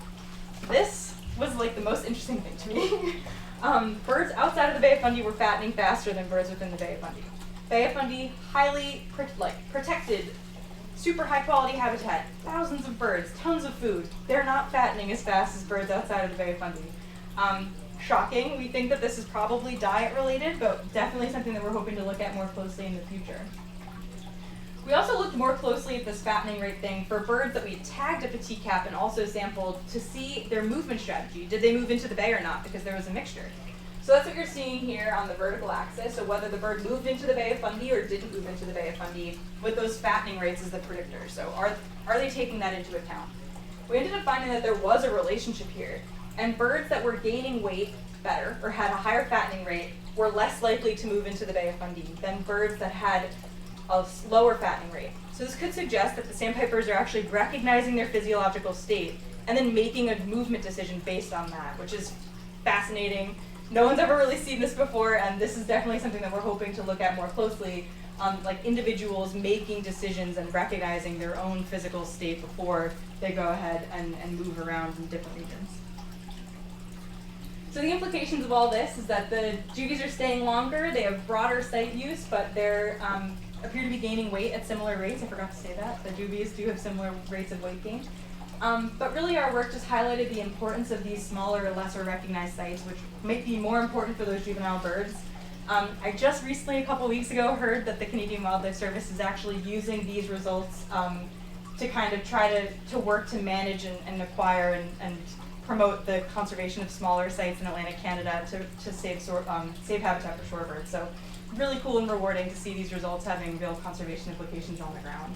This was like the most interesting thing to me. Birds outside of the Bay of Fundy were fattening faster than birds within the Bay of Fundy. Bay of Fundy, highly protected, super high quality habitat, thousands of birds, tons of food. They're not fattening as fast as birds outside of the Bay of Fundy. Shocking. We think that this is probably diet related, but definitely something that we're hoping to look at more closely in the future. We also looked more closely at this fattening rate thing for birds that we tagged a petit cap and also sampled to see their movement strategy. Did they move into the bay or not? Because there was a mixture. So that's what you're seeing here on the vertical axis. So whether the bird moved into the Bay of Fundy or didn't move into the Bay of Fundy, with those fattening rates as the predictor. So are they taking that into account? We ended up finding that there was a relationship here. And birds that were gaining weight better or had a higher fattening rate were less likely to move into the Bay of Fundy than birds that had a lower fattening rate. So this could suggest that the sandpipers are actually recognizing their physiological state and then making a movement decision based on that, which is fascinating. No one's ever really seen this before, and this is definitely something that we're hoping to look at more closely on like individuals making decisions and recognizing their own physical state before they go ahead and move around in different regions. So the implications of all this is that the juvies are staying longer, they have broader site use, but they're appear to be gaining weight at similar rates. I forgot to say that. The juvies do have similar rates of weight gain. But really our work just highlighted the importance of these smaller, lesser recognized sites, which might be more important for those juvenile birds. I just recently, a couple weeks ago, heard that the Canadian Wildlife Service is actually using these results to kind of try to work to manage and acquire and promote the conservation of smaller sites in Atlantic Canada to save habitat for shorebirds. So really cool and rewarding to see these results having real conservation implications on the ground.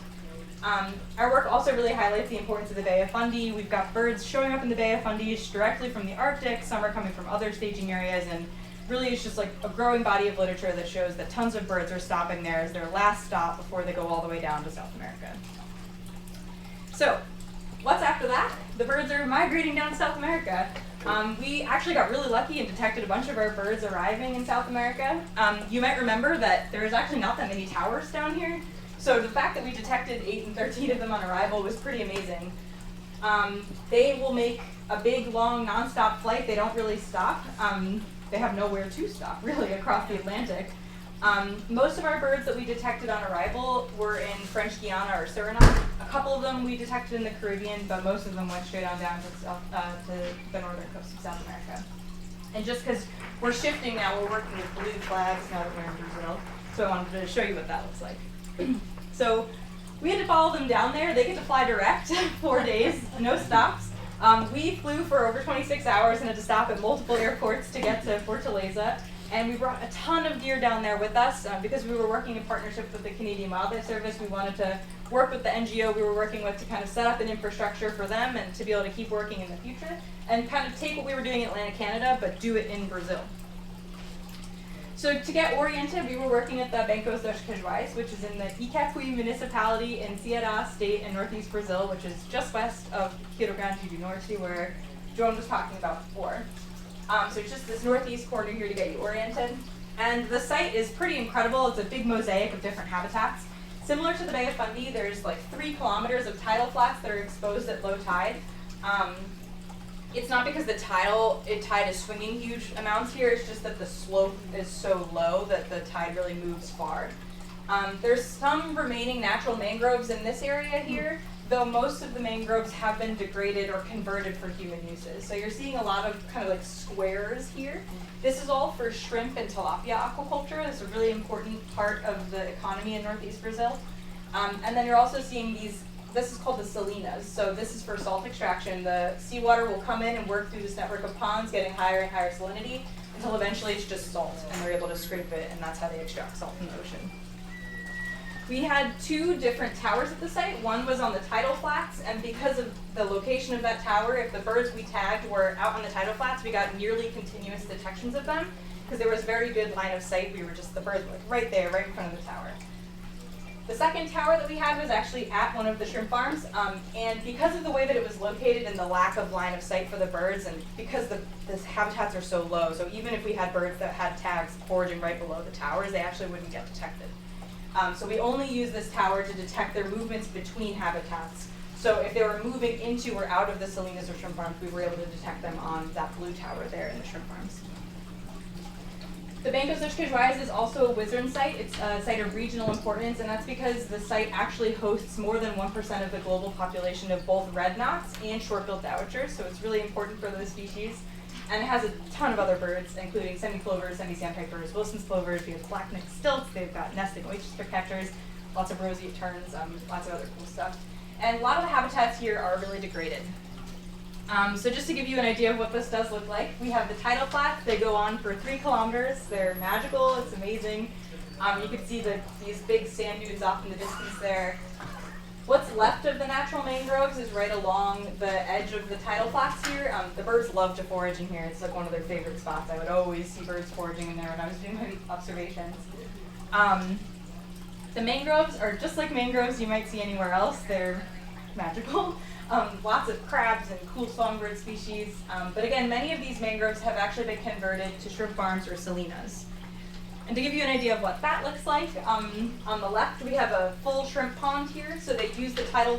Our work also really highlights the importance of the Bay of Fundy. We've got birds showing up in the Bay of Fundy directly from the Arctic, some are coming from other staging areas, and really it's just like a growing body of literature that shows that tons of birds are stopping there as their last stop before they go all the way down to South America. So, what's after that? The birds are migrating down to South America. We actually got really lucky and detected a bunch of our birds arriving in South America. You might remember that there's actually not that many towers down here. So the fact that we detected 8 and 13 of them on arrival was pretty amazing. They will make a big, long, non-stop flight. They don't really stop. They have nowhere to stop, really, across the Atlantic. Most of our birds that we detected on arrival were in French Guiana or Suriname. A couple of them we detected in the Caribbean, but most of them went straight on down to the northern coast of South America. And just because we're shifting now, we're working with blue flags now that we're in Brazil. So I wanted to show you what that looks like. So we had to follow them down there. They get to fly direct, 4 days, no stops. We flew for over 26 hours and had to stop at multiple airports to get to Fortaleza. And we brought a ton of gear down there with us because we were working in partnership with the Canadian Wildlife Service. We wanted to work with the NGO we were working with to kind of set up an infrastructure for them and to be able to keep working in the future and kind of take what we were doing in Atlantic Canada but do it in Brazil. So to get oriented, we were working at the Bancos dos Queijoais, which is in the Icapuí municipality in Ceará state in northeast Brazil, which is just west of Rio Grande do Norte, where Joan was talking about before. So it's just this northeast corner here to get you oriented. And the site is pretty incredible. It's a big mosaic of different habitats. Similar to the Bay of Fundy, there's like 3 kilometers of tidal flats that are exposed at low tide. It's not because the tide is swinging huge amounts here, it's just that the slope is so low that the tide really moves far. There's some remaining natural mangroves in this area here, though most of the mangroves have been degraded or converted for human uses. So you're seeing a lot of kind of like squares here. This is all for shrimp and tilapia aquaculture. It's a really important part of the economy in northeast Brazil. And then you're also seeing this is called the salinas. So this is for salt extraction. The seawater will come in and work through this network of ponds, getting higher and higher salinity, until eventually it's just salt, and they're able to scrape it, and that's how they extract salt from the ocean. We had 2 different towers at the site. One was on the tidal flats, and because of the location of that tower, if the birds we tagged were out on the tidal flats, we got nearly continuous detections of them, because there was very good line of sight. The birds were like right there, right in front of the tower. The second tower that we had was actually at one of the shrimp farms, and because of the way that it was located and the lack of line of sight for the birds, and because the habitats are so low, so even if we had birds that had tags foraging right below the towers, they actually wouldn't get detected. So we only use this tower to detect their movements between habitats. So if they were moving into or out of the salinas or shrimp farms, we were able to detect them on that blue tower there in the shrimp farms. The Bancos dos Queijoais is also a wizard site. It's a site of regional importance, and that's because the site actually hosts more than 1% of the global population of both red knots and short-billed dowitchers, so it's really important for those species. And it has a ton of other birds, including semi-plovers, semi-sandpipers, Wilson's plovers, we have black-necked stilts, they've got nesting oyster catchers, lots of roseate terns, lots of other cool stuff. And a lot of the habitats here are really degraded. So just to give you an idea of what this does look like, we have the tidal flats. They go on for 3 kilometers. They're magical. It's amazing. You can see these big sand dunes off in the distance there. What's left of the natural mangroves is right along the edge of the tidal flats here. The birds love to forage in here. It's like one of their favorite spots. I would always see birds foraging in there when I was doing my observations. The mangroves are just like mangroves you might see anywhere else. They're magical. Lots of crabs and cool songbird species. But again, many of these mangroves have actually been converted to shrimp farms or salinas. And to give you an idea of what that looks like, on the left we have a full shrimp pond here. So they use the tidal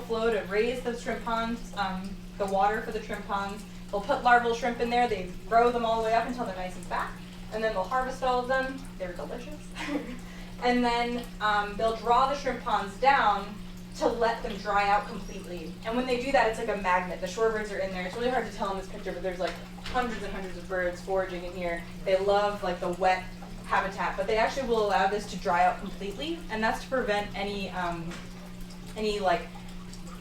flow to raise those shrimp ponds, the water for the shrimp ponds. They'll put larval shrimp in there. They grow them all the way up until they're nice and fat. And then they'll harvest all of them. They're delicious. And then they'll draw the shrimp ponds down to let them dry out completely. And when they do that, it's like a magnet. The shorebirds are in there. It's really hard to tell in this picture, but there's like hundreds and hundreds of birds foraging in here. They love like the wet habitat, but they actually will allow this to dry out completely, and that's to prevent any like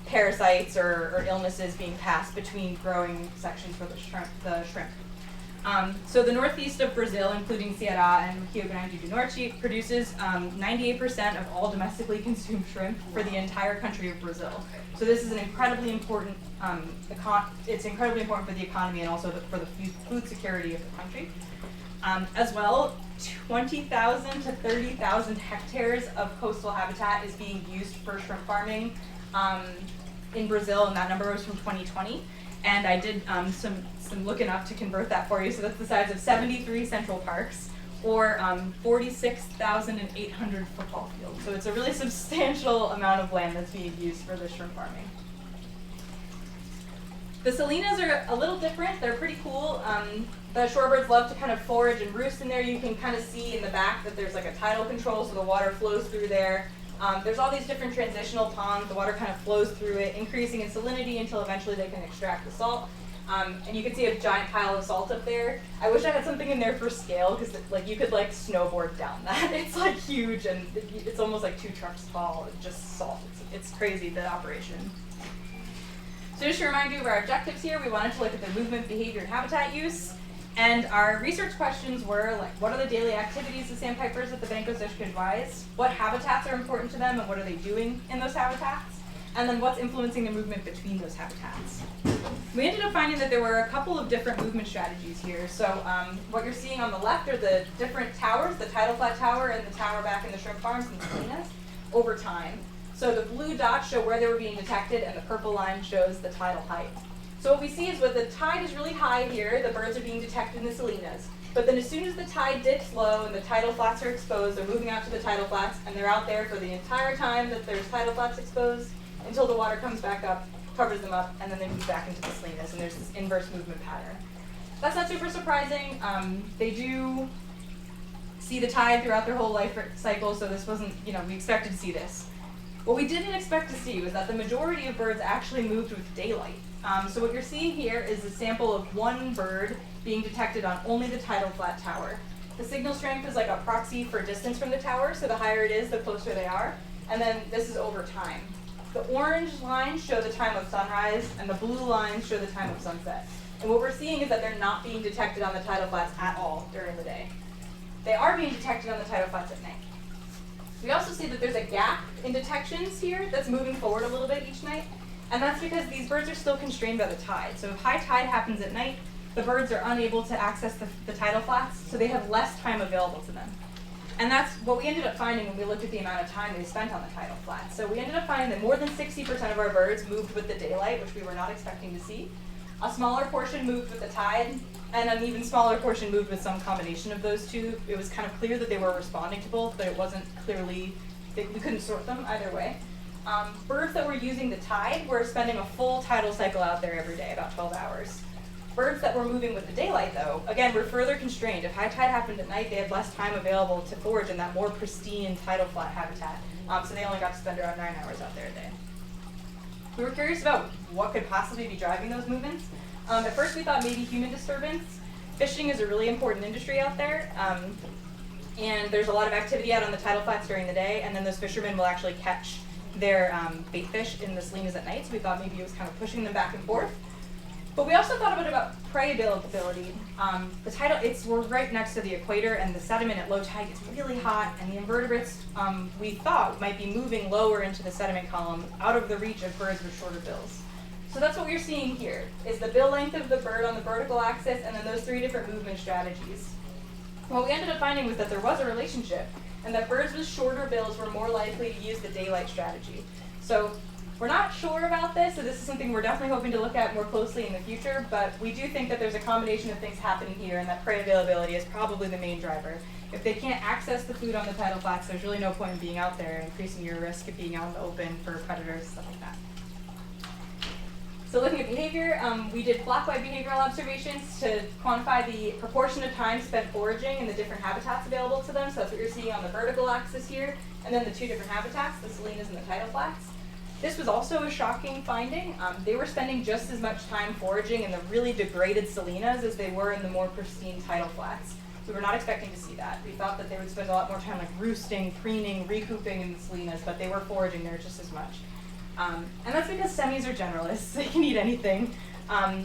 parasites or illnesses being passed between growing sections for the shrimp. So the northeast of Brazil, including Ceará and Rio Grande do Norte, produces 98% of all domestically consumed shrimp for the entire country of Brazil. So this is an incredibly important, it's incredibly important for the economy and also for the food security of the country. As well, 20,000 to 30,000 hectares of coastal habitat is being used for shrimp farming in Brazil, and that number was from 2020. And I did some looking up to convert that for you. So that's the size of 73 central parks, or 46,800 football fields. So it's a really substantial amount of land that's being used for the shrimp farming. The salinas are a little different. They're pretty cool. The shorebirds love to kind of forage and roost in there. You can kind of see in the back that there's like a tidal control, so the water flows through there. There's all these different transitional ponds. The water kind of flows through it, increasing in salinity until eventually they can extract the salt. And you can see a giant pile of salt up there. I wish I had something in there for scale, because like you could like snowboard down that. It's like huge, and it's almost like 2 trucks tall. It's just salt. It's crazy, the operation. So just to remind you of our objectives here, we wanted to look at the movement, behavior, and habitat use. And our research questions were like, what are the daily activities of sandpipers at the Bancos dos Queijoais? What habitats are important to them, and what are they doing in those habitats? and then what's influencing the movement between those habitats. We ended up finding that there were a couple of different movement strategies here. So what you're seeing on the left are the different towers, the tidal flat tower and the tower back in the shrimp farms and the salinas, over time. So the blue dots show where they were being detected, and the purple line shows the tidal height. So what we see is when the tide is really high here, the birds are being detected in the salinas. But then as soon as the tide dips low and the tidal flats are exposed, they're moving out to the tidal flats, and they're out there for the entire time that there's tidal flats exposed until the water comes back up, covers them up, and then they move back into the salinas, and there's this inverse movement pattern. That's not super surprising. They do see the tide throughout their whole life cycle, so this wasn't, we expected to see this. What we didn't expect to see was that the majority of birds actually moved with daylight. So what you're seeing here is a sample of one bird being detected on only the tidal flat tower. The signal strength is like a proxy for distance from the tower, so the higher it is, the closer they are. And then this is over time. The orange lines show the time of sunrise, and the blue lines show the time of sunset. And what we're seeing is that they're not being detected on the tidal flats at all during the day. They are being detected on the tidal flats at night. We also see that there's a gap in detections here that's moving forward a little bit each night, and that's because these birds are still constrained by the tide. So if high tide happens at night, the birds are unable to access the tidal flats, so they have less time available to them. And that's what we ended up finding when we looked at the amount of time they spent on the tidal flats. So we ended up finding that more than 60% of our birds moved with the daylight, which we were not expecting to see. A smaller portion moved with the tide, and an even smaller portion moved with some combination of those two. It was kind of clear that they were responding to both, but it wasn't clearly, we couldn't sort them either way. Birds that were using the tide were spending a full tidal cycle out there every day, about 12 hours. Birds that were moving with the daylight, though, again, were further constrained. If high tide happened at night, they had less time available to forage in that more pristine tidal flat habitat, so they only got to spend around 9 hours out there a day. We were curious about what could possibly be driving those movements. At first, we thought maybe human disturbance. Fishing is a really important industry out there, and there's a lot of activity out on the tidal flats during the day, and then those fishermen will actually catch their bait fish in the salinas at night, so we thought maybe it was kind of pushing them back and forth. But we also thought a bit about prey availability. We're right next to the equator, and the sediment at low tide gets really hot, and the invertebrates we thought might be moving lower into the sediment column, out of the reach of birds with shorter bills. So that's what we're seeing here, is the bill length of the bird on the vertical axis, and then those 3 different movement strategies. What we ended up finding was that there was a relationship, and that birds with shorter bills were more likely to use the daylight strategy. So we're not sure about this, so this is something we're definitely hoping to look at more closely in the future, but we do think that there's a combination of things happening here, and that prey availability is probably the main driver. If they can't access the food on the tidal flats, there's really no point in being out there, increasing your risk of being out in the open for predators, stuff like that. So looking at behavior, we did flock-wide behavioral observations to quantify the proportion of time spent foraging in the different habitats available to them. So that's what you're seeing on the vertical axis here, and then the 2 different habitats, the salinas and the tidal flats. This was also a shocking finding. They were spending just as much time foraging in the really degraded salinas as they were in the more pristine tidal flats. We were not expecting to see that. We thought that they would spend a lot more time like roosting, preening, recouping in the salinas, but they were foraging there just as much. And that's because semis are generalists, they can eat anything.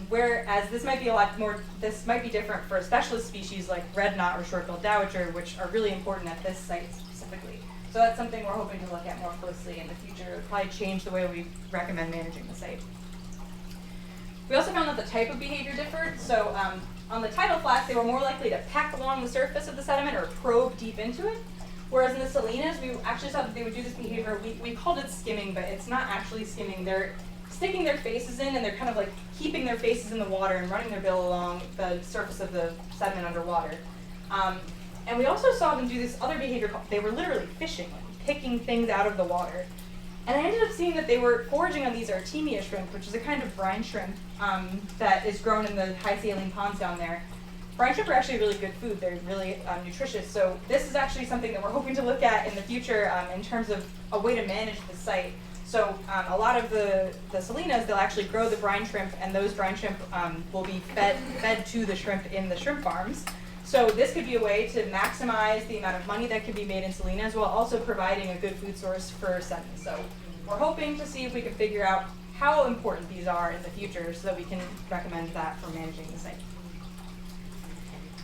Whereas this might be different for a specialist species like red knot or short-billed dowitcher, which are really important at this site specifically. So that's something we're hoping to look at more closely in the future. It'll probably change the way we recommend managing the site. We also found that the type of behavior differed. So on the tidal flats, they were more likely to peck along the surface of the sediment or probe deep into it. Whereas in the salinas, we actually saw that they would do this behavior. We called it skimming, but it's not actually skimming. They're sticking their faces in, and they're kind of like keeping their faces in the water and running their bill along the surface of the sediment underwater. And we also saw them do this other behavior called, they were literally fishing, like picking things out of the water. And I ended up seeing that they were foraging on these Artemia shrimp, which is a kind of brine shrimp that is grown in the high saline ponds down there. Brine shrimp are actually really good food. They're really nutritious. So this is actually something that we're hoping to look at in the future in terms of a way to manage the site. So a lot of the salinas, they'll actually grow the brine shrimp, and those brine shrimp will be fed to the shrimp in the shrimp farms. So this could be a way to maximize the amount of money that can be made in salinas while also providing a good food source for semis. So we're hoping to see if we can figure out how important these are in the future so that we can recommend that for managing the site.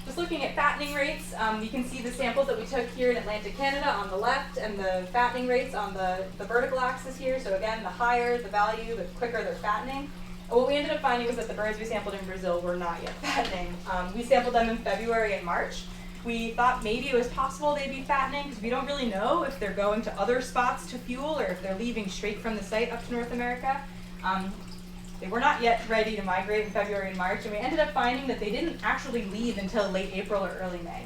just looking at fattening rates, you can see the samples that we took here in Atlantic Canada on the left, and the fattening rates on the vertical axis here. So again, the higher the value, the quicker they're fattening. And what we ended up finding was that the birds we sampled in Brazil were not yet fattening. We sampled them in February and March. We thought maybe it was possible they'd be fattening because we don't really know if they're going to other spots to fuel or if they're leaving straight from the site up to North America. They were not yet ready to migrate in February and March, and we ended up finding that they didn't actually leave until late April or early May.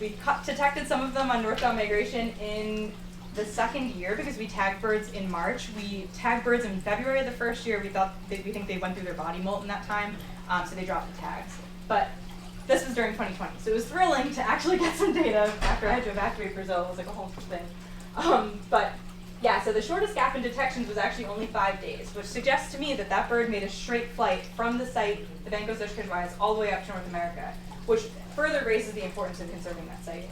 We detected some of them on northbound migration in the second year because we tagged birds in March. We tagged birds in February the first year. We think they went through their body molt in that time, so they dropped the tags. But this was during 2020, so it was thrilling to actually get some data after I had to evacuate Brazil. It was like a whole thing. But yeah, so the shortest gap in detections was actually only 5 days, which suggests to me that that bird made a straight flight from the site, the Bancos Ushkashwais, all the way up to North America, which further raises the importance of conserving that site.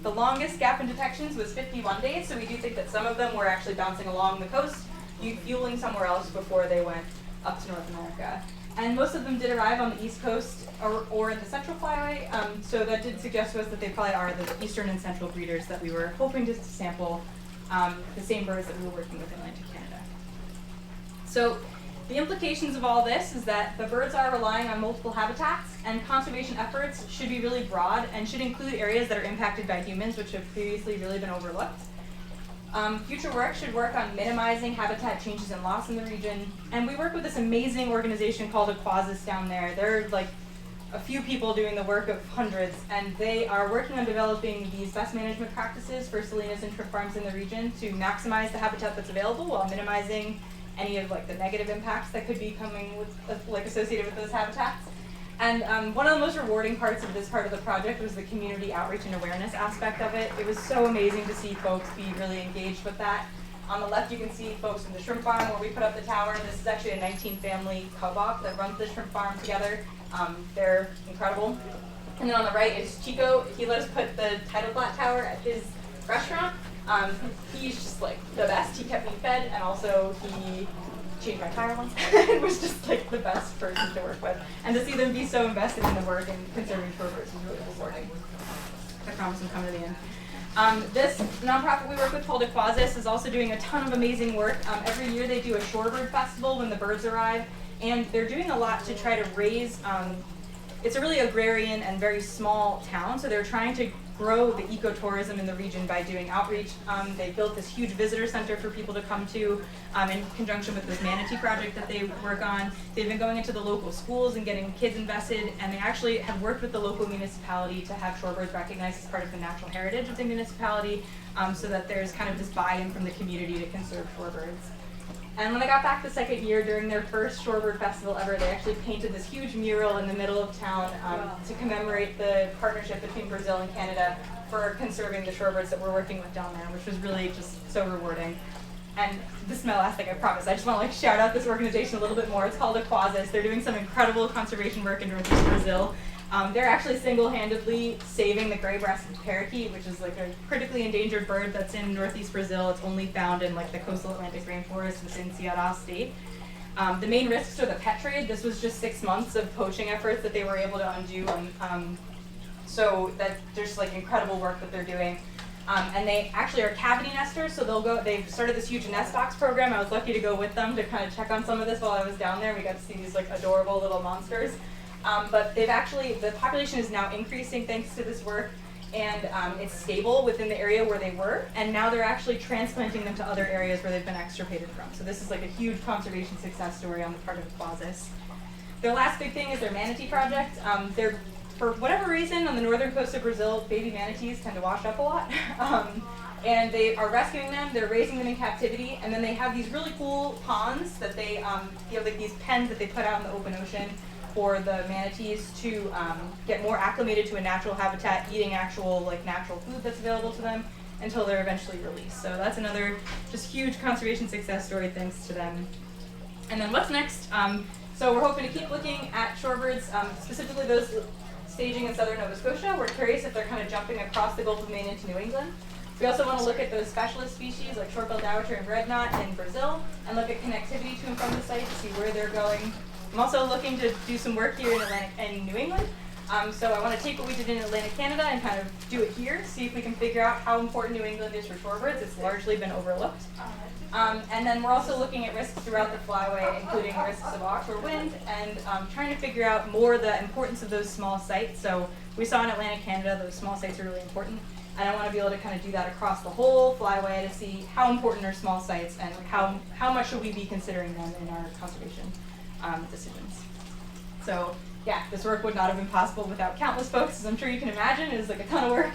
The longest gap in detections was 51 days, so we do think that some of them were actually bouncing along the coast, fueling somewhere else before they went up to North America. And most of them did arrive on the East Coast or in the Central Flyway, so that did suggest to us that they probably are the eastern and central breeders that we were hoping to sample, the same birds that we were working with in Atlantic Canada. So the implications of all this is that the birds are relying on multiple habitats, and conservation efforts should be really broad and should include areas that are impacted by humans, which have previously really been overlooked. Future work should work on minimizing habitat changes and loss in the region, and we work with this amazing organization called Ecology down there. They're like a few people doing the work of hundreds, and they are working on developing these best management practices for salinas and shrimp farms in the region to maximize the habitat that's available while minimizing any of like the negative impacts that could be coming with associated with those habitats. And one of the most rewarding parts of this part of the project was the community outreach and awareness aspect of it. It was so amazing to see folks be really engaged with that. On the left, you can see folks from the shrimp farm where we put up the tower. This is actually a 19-family co-op that runs the shrimp farm together. They're incredible. And then on the right is Chico. He let us put the tidal flat tower at his restaurant. He's just like the best. He kept me fed, and also he changed my tire once. It was just like the best person to work with. And to see them be so invested in the work and conserving shorebirds was really rewarding. I promise I'm coming to the end. This nonprofit we work with called Aquasis is also doing a ton of amazing work. Every year they do a shorebird festival when the birds arrive, and they're doing a lot to try to raise, it's a really agrarian and very small town, so they're trying to grow the ecotourism in the region by doing outreach. They built this huge visitor center for people to come to in conjunction with this manatee project that they work on. They've been going into the local schools and getting kids invested, and they actually have worked with the local municipality to have shorebirds recognized as part of the natural heritage of the municipality, so that there's kind of this buy-in from the community to conserve shorebirds. And when I got back the second year, during their first shorebird festival ever, they actually painted this huge mural in the middle of town to commemorate the partnership between Brazil and Canada for conserving the shorebirds that we're working with down there, which was really just so rewarding. And this is my last thing, I promise. I just want to shout out this organization a little bit more. It's called Aquasis. They're doing some incredible conservation work in northeast Brazil. They're actually single-handedly saving the gray-breasted parakeet, which is like a critically endangered bird that's in northeast Brazil. It's only found in like the coastal Atlantic rainforest within Ceará state. The main risks are the pet trade. This was just 6 months of poaching efforts that they were able to undo. So that there's like incredible work that they're doing. And they actually are cavity nesters, so they've started this huge nest box program. I was lucky to go with them to kind of check on some of this while I was down there. We got to see these like adorable little monsters. But the population is now increasing thanks to this work, and it's stable within the area where they were, and now they're actually transplanting them to other areas where they've been extirpated from. So this is like a huge conservation success story on the part of Aquasis. Their last big thing is their manatee project. For whatever reason, on the northern coast of Brazil, baby manatees tend to wash up a lot. And they are rescuing them, they're raising them in captivity, and then they have these really cool ponds that they, like these pens that they put out in the open ocean for the manatees to get more acclimated to a natural habitat, eating actual natural food that's available to them until they're eventually released. So that's another just huge conservation success story thanks to them. And then what's next? So we're hoping to keep looking at shorebirds, specifically those staging in southern Nova Scotia. We're curious if they're kind of jumping across the Gulf of Maine into New England. We also want to look at those specialist species like short-billed dowitcher and dreadnought in Brazil, and look at connectivity to and from the site to see where they're going. I'm also looking to do some work here in New England. So I want to take what we did in Atlantic Canada and kind of do it here, see if we can figure out how important New England is for shorebirds. It's largely been overlooked. And then we're also looking at risks throughout the flyway, including risks of offshore wind, and trying to figure out more the importance of those small sites. So we saw in Atlantic Canada, those small sites are really important. And I want to be able to kind of do that across the whole flyway to see how important are small sites and how much should we be considering them in our conservation decisions. So yeah, this work would not have been possible without countless folks, as I'm sure you can imagine. It was like a ton of work.